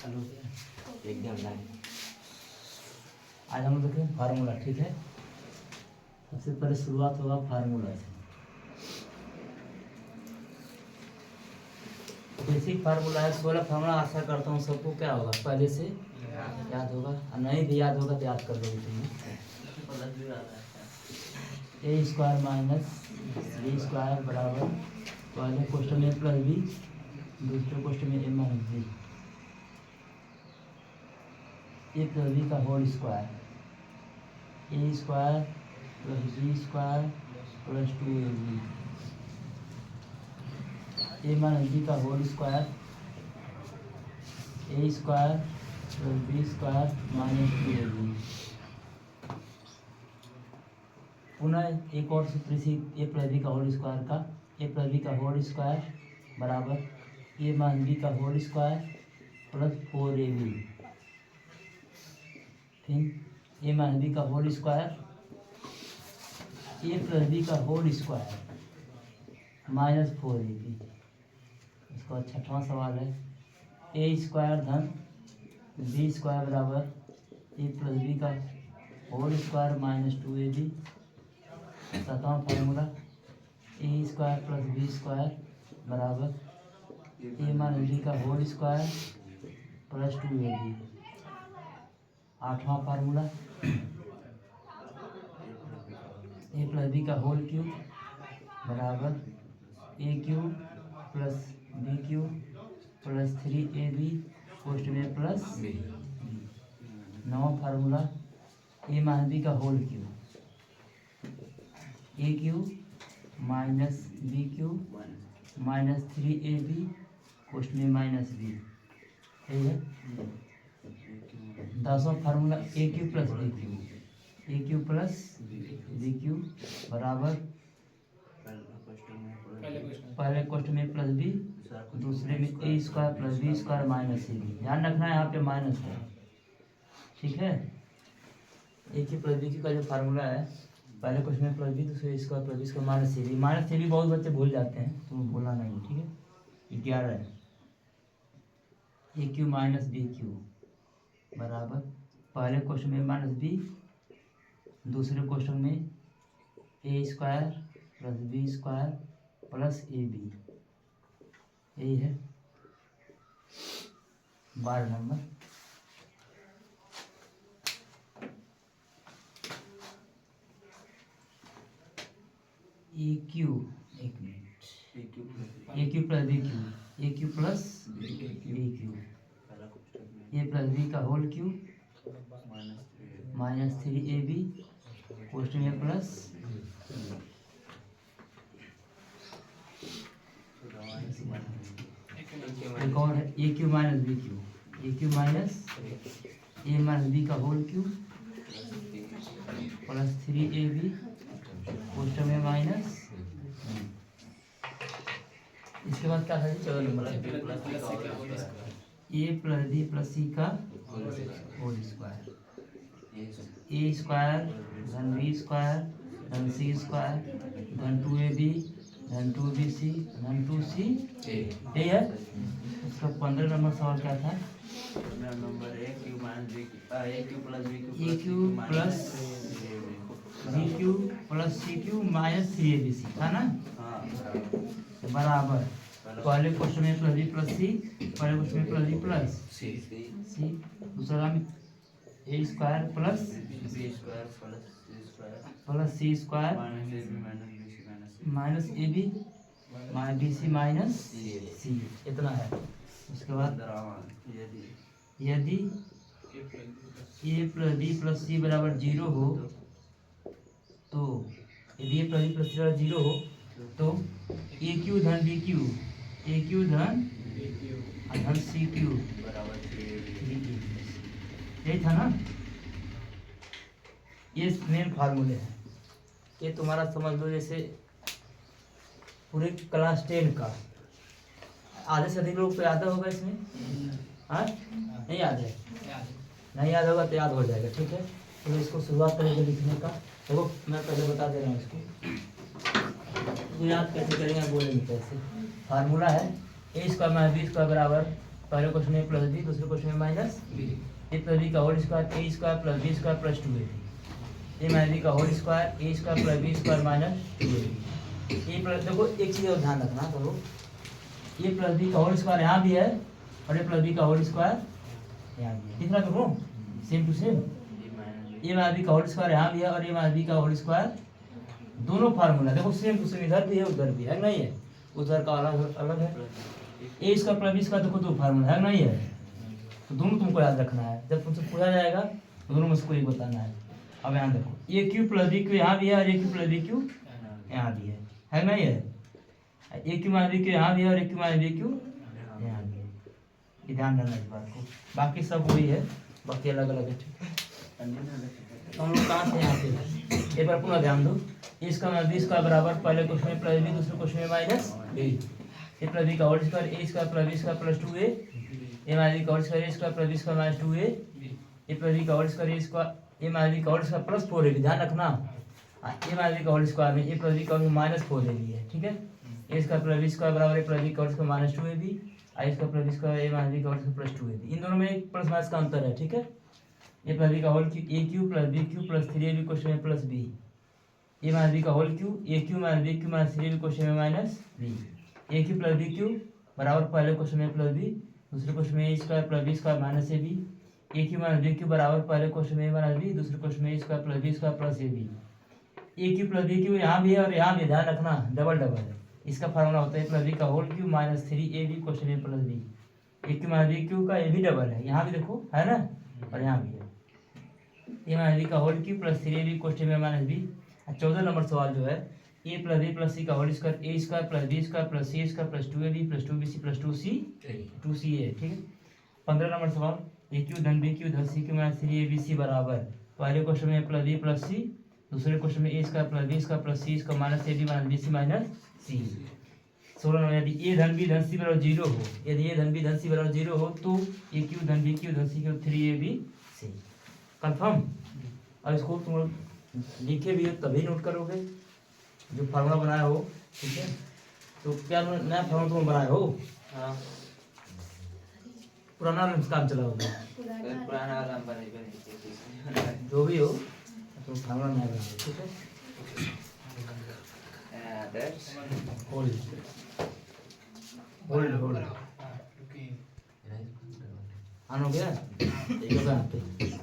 एकदम लाइन। आज हम लोग देखें फार्मूला, ठीक है। सबसे पहले शुरुआत होगा फार्मूला से। बेसिक फार्मूला है, 16 फार्मूला। आशा करता हूँ सबको क्या होगा पहले से याद होगा, और नहीं भी याद होगा तो याद कर लोगे तुमने। A square minus b square बराबर पहले क्वेश्चन में प्लस बी, दूसरे क्वेश्चन में a minus b. A plus B का whole square, A square plus B square plus 2ab, a minus B का होल स्क्वायर, ए square plus B square minus 2ab। पुनः एक और सूत्र इसी ए प्लस बी का होल स्क्वायर का, a plus B का होल स्क्वायर बराबर ए माइनस बी का होल स्क्वायर प्लस 4ab। फिर ए माइनस बी का whole square, a plus B का होल स्क्वायर माइनस 4ab। इसका छठवां सवाल है, ए स्क्वायर धन बी स्क्वायर बराबर ए प्लस बी का होल स्क्वायर माइनस 2ab। सातवां formula, a square plus B square बराबर ए माइनस बी का होल स्क्वायर प्लस 2ab। आठवां फार्मूला, ए प्लस बी का होल क्यूब बराबर a cube plus b cube plus 3ab पोस्ट में plus b. नवा formula, a minus B का whole cube, a cube minus b cube minus 3ab पोस्ट में minus b. यही है। 10वां formula, a cube plus b cube, a cube plus b cube बराबर पहले क्वेश्चन में प्लस बी, दूसरे में a square plus B square minus A b. ध्यान रखना है यहाँ पे माइनस है, ठीक है। A cube plus b cube का जो फार्मूला है, पहले क्वेश्चन में प्लस बी, दूसरे square plus B square minus A B. Minus A B बहुत बच्चे भूल जाते हैं, तुम भूलना नहीं, ठीक है। 11 है, a cube minus b cube बराबर पहले क्वेश्चन में माइनस बी, दूसरे क्वेश्चन में a square plus B square plus a b. यही है 12 नंबर। ए क्यूब, एक minute, a cube plus b cube, a cube plus b cube, a plus B का whole cube minus 3ab पोस्ट में plus. एक और है, a cube minus b cube, a cube minus a minus B का whole cube plus 3ab पोस्ट में minus. इसके बाद क्या है, 14 number, A plus B plus सी का होल स्क्वायर, ए स्क्वायर धन बी स्क्वायर धन सी स्क्वायर धन 2ab धन 2bc धन 2c। यही है। उसका 15 नंबर सवाल क्या था, a cube plus a cube plus b cube plus c cube minus 3abc था ना, बराबर पहले क्वेश्चन में प्लस बी प्लस सी, पहले क्वेश्चन में प्लस बी प्लस सी, दूसरा में a square plus B square plus c square minus A B minus b c minus c. इतना है। उसके बाद यदि a plus B plus c बराबर 0 हो, तो यदि a plus B plus c बराबर 0 हो तो ए क्यू धन बी क्यू, ए क्यू धन सी क्यू बराबर 3ab। यही था ना। ये मेन फार्मूले हैं। ये तुम्हारा समझ लो जैसे पूरे क्लास 10 का आधे से अधिक लोग तो याद होगा इसमें। हाँ, नहीं याद है, नहीं याद होगा तो याद हो जाएगा, ठीक है। तो इसको शुरुआत करेंगे लिखने का। देखो मैं पहले बता दे रहा हूँ इसको, तो याद कैसे करेंगे, बोलेंगे कैसे। फार्मूला है a square minus b square बराबर पहले क्वेश्चन में प्लस बी, दूसरे क्वेश्चन में माइनस ए प्लस बी का whole square A square plus B square plus 2ab, a minus B का whole square A square plus B square minus 2ab। A plus, देखो एक चीज़ और ध्यान रखना करो, ए प्लस बी का होल स्क्वायर यहाँ भी है और ए प्लस बी का होल स्क्वायर यहाँ भी है, दिख रहा है तुमको same to same. A minus B का होल स्क्वायर यहाँ भी है और ए माइनस बी का होल स्क्वायर, दोनों फार्मूला देखो सेम टू सेम, इधर भी है उधर भी है, नहीं है उधर का अलग अलग है। A square plus B square देखो दो फार्मूला है, नहीं है, तो दोनों तुमको याद रखना है, जब तुमसे पूछा जाएगा तो दोनों में से कोई बताना है। अब यहाँ देखो ए क्यू प्लस बी क्यू यहाँ भी है और ए क्यू प्लस बी क्यू यहाँ भी है नहीं है, ए क्यू माइनस बी क्यू यहाँ भी है और ए क्यू माइनस बी क्यू यहाँ भी है, ये ध्यान रखना इस बात को, बाकी सब वही है, बाकी अलग अलग है। तो हम लोग कहाँ से यहाँ पे एक बार पूरा ध्यान दो, इसका माइनस बी स्क्वायर बराबर पहले क्वेश्चन में प्लस बी, दूसरे क्वेश्चन में minus b, a plus B का whole square A square plus B square plus 2a, a minus B का whole square A square plus B square minus 2a, a plus B का whole square A square a minus B का whole square plus 4ab, ध्यान रखना a minus B का whole square में a plus B का minus 4ab है, ठीक है। A square plus B square बराबर ए प्लस बी का whole square minus 2ab, I square plus B square a minus B का होल स्क्वायर प्लस 2ab, इन दोनों में एक प्लस माइनस का अंतर है, ठीक है। ए प्लस बी का whole cube a cube plus b cube plus 3ab question में plus B, a minus B का whole cube a cube minus B cube minus 3ab question में माइनस बी, ए cube plus b cube बराबर पहले question में plus B, दूसरे question में a square plus B square minus A b, A cube minus B cube बराबर पहले question में minus b, दूसरे क्वेश्चन में a square plus B square plus a b, A cube plus b cube यहाँ भी है और यहाँ भी, ध्यान रखना डबल डबल है, इसका फार्मूला होता है प्लस बी का whole cube minus 3ab question में प्लस बी, ए क्यू माइनस बी क्यू का ये भी डबल है, यहाँ भी देखो है ना और यहाँ भी है, ए माइनस बी का whole cube plus 3ab question में माइनस बी। 14 नंबर सवाल जो है ए प्लस बी प्लस सी का होल स्क्वायर ए square plus B square plus c square plus 2ab plus 2bc plus 2ca, ठीक है। 15 नंबर सवाल a cube धन बी क्यू धन सी क्यू माइनस 3abc बराबर पहले क्वेश्चन में प्लस बी प्लस सी, दूसरे क्वेश्चन में a square plus B square plus c square minus ab minus bc minus c. 16 number यदि ए धन बी धन सी बराबर 0 हो, यदि ए धन बी धन सी बराबर 0 हो तो ए क्यू धन बी क्यू धन सी क्यू 3abc, कंफर्म। और इसको तुम लोग लिखे भी हो तभी नोट करोगे जो फार्मूला बनाया हो, ठीक है। तो क्या नया फार्मूला तुम बनाए हो? हाँ, पुराना काम चला होगा, पुराना वाला बने जो भी हो तुम फार्मूला नया बनाओ, ठीक है। होल्ड होल्ड होल्ड ऑन हो गया,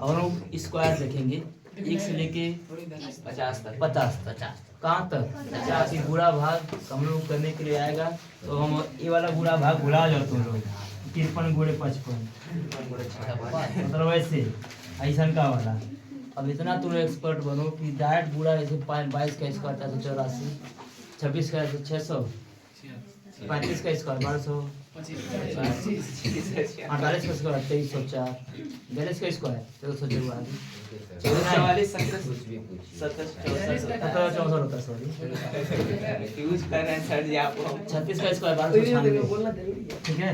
और लोग स्क्वायर देखेंगे 1 से लेके 50 तक, कहाँ तक 50 बुरा भाग हम लोग करने के लिए आएगा, तो हम ये वाला बुरा भाग भुला जाओ तुम लोग, 53 गुणे 55 मतलब वैसे ऐसा का वाला। अब इतना तुम एक्सपर्ट बनो कि डायरेक्ट बुरा जैसे 22 का स्क्वायर 484, 26 का 600, 35 का स्क्वायर 1200, 48 का स्क्वायर 2304, 42 का स्क्वायर 1344, 36 का स्क्वायर 1296, ठीक है।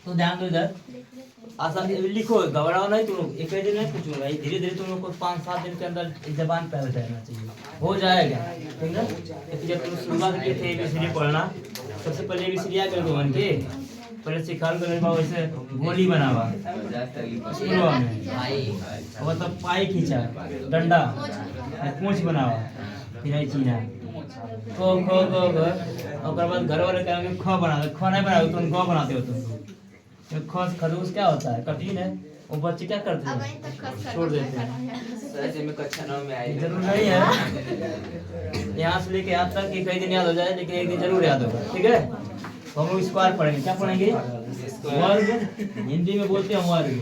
तो ध्यान दो इधर, आसान लिखो, घबराओ नहीं तुम लोग, एक दिन नहीं पूछूंगा, धीरे धीरे तुम लोग को 5-7 दिन के अंदर जबान पे रहना चाहिए, हो जाएगा, ठीक है। जब तुम शुरुआत किए थे ABCD पढ़ना, सबसे पहले ABCD आ कर बन के पहले सिखा कर वैसे गोली बनावा शुरू में, मतलब पाई खींचा डंडा पूंछ बनावा, फिर चीना खो खो खो और बाद घर वाले कहेंगे ख बना दो, ख नहीं बनाओ तुम ग बनाते हो तुम, ख से खरगोश क्या होता है, कठिन है, वो बच्चे क्या करते हैं छोड़ देते हैं, कक्षा 9 में आई जरूर नहीं है यहाँ से लेके यहाँ तक कि कई दिन याद हो जाए, लेकिन एक दिन जरूर याद होगा, ठीक है। तो हम लोग स्क्वायर पढ़ेंगे, क्या पढ़ेंगे वर्ग, हिंदी में बोलते हैं वर्ग,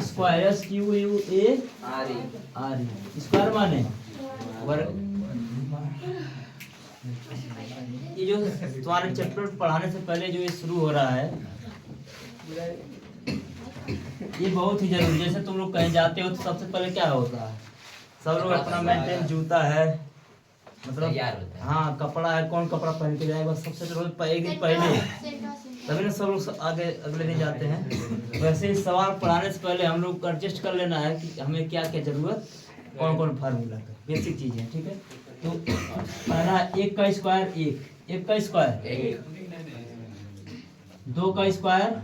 स्क्वायर SQUARE, स्क्वायर माने वर्ग। ये जो तुम्हारे चैप्टर पढ़ाने से पहले जो ये शुरू हो रहा है ये बहुत ही जरूरी, जैसे तुम लोग कहीं जाते हो तो सबसे पहले क्या होता है, सब लोग अपना मेंटेन जूता है, मतलब हाँ कपड़ा है, कौन कपड़ा पहन के जाएगा, सबसे जरूरी एक दिन पहले, तभी ना सब लोग आगे अगले दिन जाते हैं। वैसे ही सवाल पढ़ाने से पहले हम लोग एडजस्ट कर लेना है कि हमें क्या क्या जरूरत, कौन कौन फार्मूला का बेसिक चीज़ें, ठीक है। तो पहला 1 का स्क्वायर 1 का स्क्वायर 2 का स्क्वायर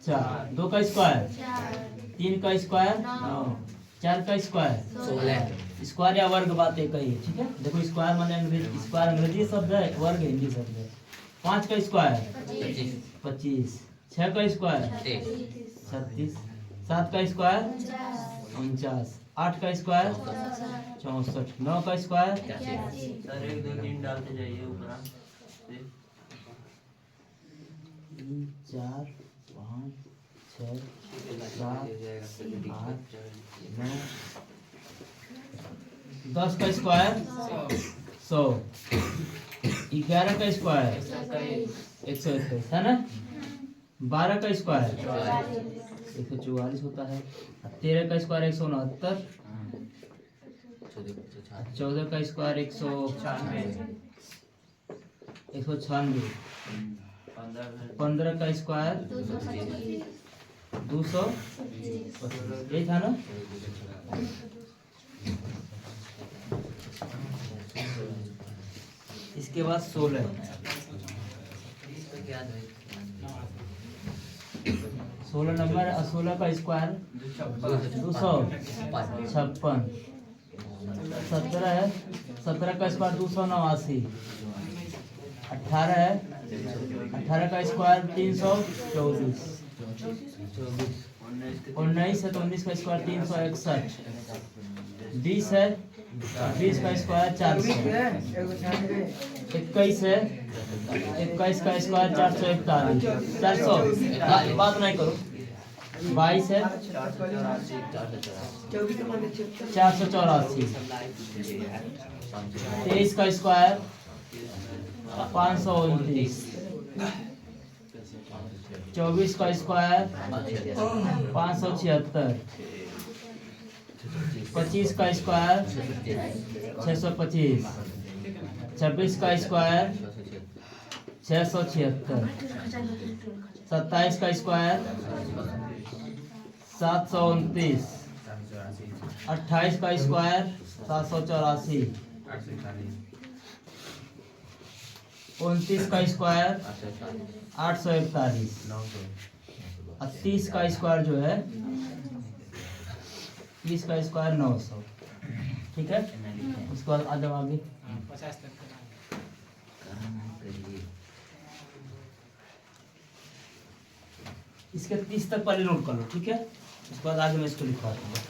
4, 2 का स्क्वायर 3 का स्क्वायर 9, 4 का स्क्वायर 16। स्क्वायर या वर्ग बात एक ही है, ठीक है। देखो स्क्वायर माने अंग्रेजी, स्क्वायर अंग्रेजी शब्द है, वर्ग हिंदी शब्द है। 5 का स्क्वायर 25, 6 का स्क्वायर 36, 7 का स्क्वायर 49, 8 का स्क्वायर 64, 9 का स्क्वायर। सर 1 2 3 डालते जाइए ऊपर। 3 4 5 6 7 8 9, 10 का स्क्वायर 100, 11 का स्क्वायर 121 है ना। 12 का स्क्वायर 144 होता है। 13 का स्क्वायर 169, 14 का स्क्वायर 196, 15 का स्क्वायर 200, यही था ना। इसके बाद 16 नंबर, 16 का स्क्वायर 256, 17 है, 17 का स्क्वायर 289, 18 है, 18 का स्क्वायर 324, 19 है तो 19 का स्क्वायर 361, 20 है, 20 का स्क्वायर 400, 21 है, 21 का स्क्वायर 441, 400 बात नहीं करो। 22 है 484, 23 का स्क्वायर 529, 24 का स्क्वायर 576, 25 का स्क्वायर 625, 26 का स्क्वायर 676, 27 का स्क्वायर 729, 28 का स्क्वायर 784, 29 का स्क्वायर 841, 30 का स्क्वायर जो है 30 का स्क्वायर 900, ठीक है। उसके बाद आ जाओ आगे। इसके 30 तक पहले नोट कर लो, ठीक है। उसके बाद आगे मैं इसको लिखवा दूंगा।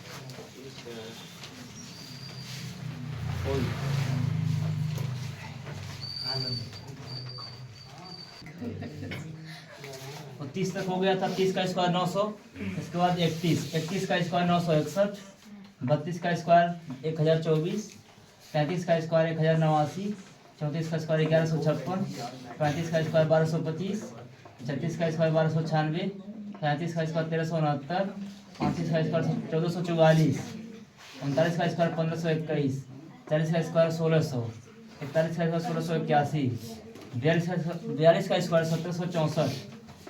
और 30 तक हो गया था। 30 का स्क्वायर 900, इसके बाद 31 का स्क्वायर 961, 32 का स्क्वायर 1024, 33 का स्क्वायर 1089, 34 का स्क्वायर 1156, 35 का स्क्वायर 1225, 36 का स्क्वायर 1296, 37 का स्क्वायर 1369, 35 का स्क्वायर 1444, 39 का स्क्वायर 1521, 40 का स्क्वायर 1600, 41 का स्क्वायर 1681, 42 का स्क्वायर 1764,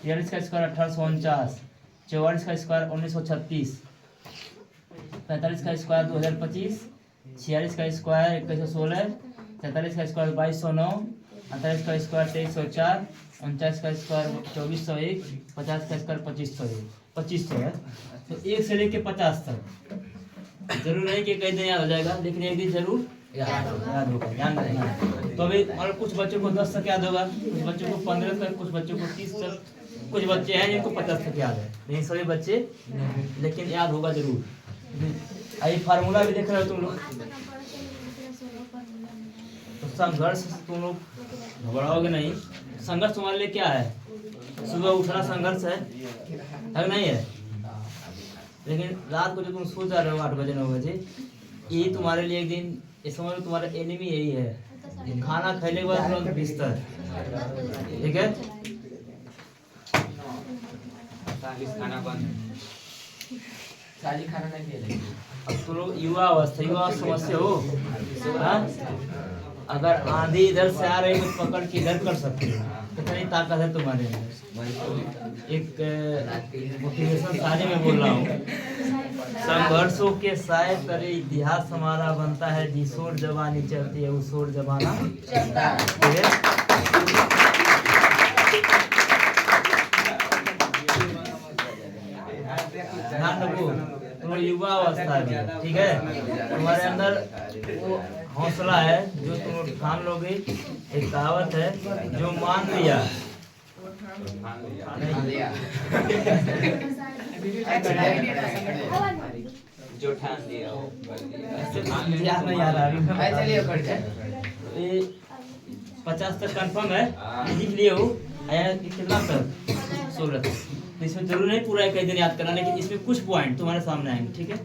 43 का स्क्वायर 1849, 44 का स्क्वायर 1936, 45 का स्क्वायर 2025, 46 का स्क्वायर 2116, 43 का स्क्वायर 2209, 48 का स्क्वायर 2304, 49 का स्क्वायर 2401, 50 का स्क्वायर 2500 है। तो 1 से लेके 50 तक जरूर नहीं कि कई दिन याद हो जाएगा, लेकिन एक दिन जरूर याद होगा, ध्यान रखना। तो अभी और कुछ बच्चों को 10 तक याद होगा, कुछ बच्चों को 15 तक, कुछ बच्चों को 30 तक, कुछ बच्चे हैं जिनको 50 तक याद है। नहीं सभी बच्चे, लेकिन याद होगा जरूर। आई फार्मूला भी देख रहे हो तुम लोग, तो संघर्ष तुम लोग घबराओगे नहीं। संघर्ष तुम्हारे लिए क्या है? सुबह उठना संघर्ष है नहीं है? लेकिन रात को जो तुम सो जा रहे हो 8 बजे 9 बजे, यही तुम्हारे लिए एक दिन, इस समय में तुम्हारा एनिमी यही है। खाना खाने के बाद तुरंत बिस्तर, ठीक है। खाना बंद, साली खाना नहीं खेलेंगे। अब तुम लोग युवा अवस्था समझते हो, हाँ? अगर आंधी इधर से आ रही है तो पकड़ के इधर कर सकते हो, कितनी ताकत है तुम्हारे अंदर। एक मोटिवेशन सारे में बोल रहा हूँ। संघर्षों के साए तरे इतिहास हमारा बनता है, जिस ओर जवानी चलती है उस ओर जमाना चलता है। ध्यान रखो, तुम युवा अवस्था है, ठीक है। तुम्हारे अंदर वो हौसला है जो तुम ठान लोगे। एक कहावत है, जो मान लिया जो ठान दिया वो याद नहीं आ रहा अभी। चलिए कर जाए। 50 तक कंफर्म है, लिख लिए हो। कितना तक? 16 तक। तो इसमें जरूर नहीं पूरा एक दिन याद करना, लेकिन इसमें कुछ पॉइंट तुम्हारे सामने आएंगे, ठीक है।